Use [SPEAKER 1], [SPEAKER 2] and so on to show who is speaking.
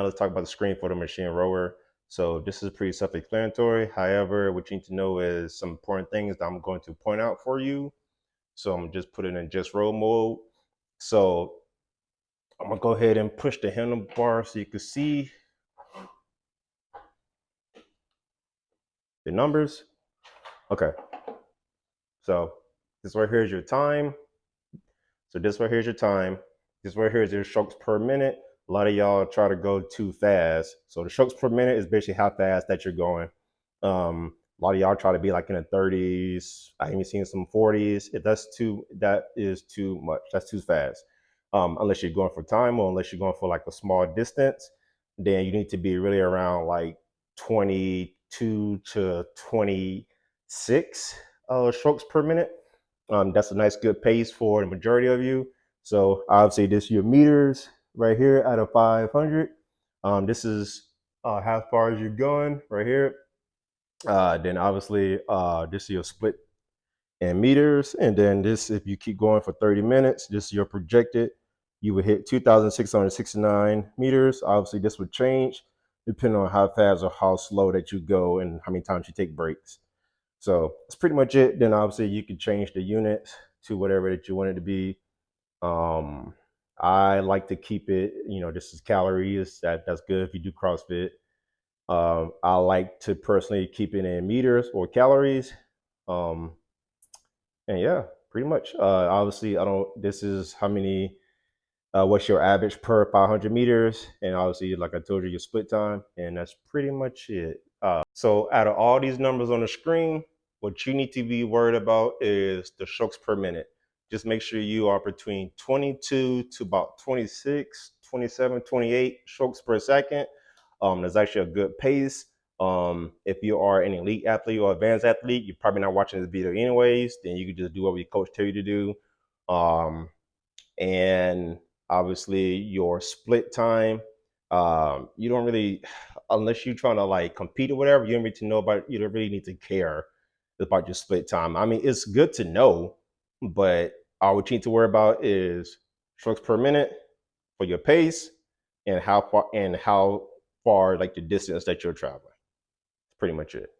[SPEAKER 1] Now let's talk about the screen for the machine rower. So this is pretty self-explanatory. However, what you need to know is some important things that I'm going to point out for you. So I'm just put it in just roll mode. So I'm gonna go ahead and push the handlebar so you can see the numbers. Okay, so this right here is your time. So this right here is your time. This right here is your strokes per minute. A lot of y'all try to go too fast. So the strokes per minute is basically how fast that you're going. A lot of y'all try to be like in the 30s. I even seen some 40s. If that is too much. That's too fast. Unless you're going for time or unless you're going for like a small distance, then you need to be really around like 22 to 26 strokes per minute. That's a nice good pace for the majority of you. So obviously this is your meters right here out of 500. This is how far as you're going right here. Then obviously this is your split in meters. And then this, if you keep going for 30 minutes, this is your projected. You would hit 2,669 meters. Obviously this would change depending on how fast or how slow that you go and how many times you take breaks. So that's pretty much it. Then obviously you can change the units to whatever that you want it to be. Um, I like to keep it, this is calories. That's good if you do CrossFit. I like to personally keep it in meters or calories. Um, and yeah, pretty much. Obviously, I don't. This is how many. What's your average per 500 meters? And obviously, like I told you, your split time, and that's pretty much it. So out of all these numbers on the screen, what you need to be worried about is the strokes per minute. Just make sure you are between 22 to about 26, 27, 28 strokes per second. That's actually a good pace. If you are an elite athlete or advanced athlete, you're probably not watching this video anyways. Then you can just do what your coach tell you to do. And obviously your split time, you don't really, unless you're trying to like compete or whatever, you don't need to know about, you don't really need to care about your split time. I mean, it's good to know, but all what you need to worry about is strokes per minute for your pace and how far like the distance that you're traveling. That's pretty much it.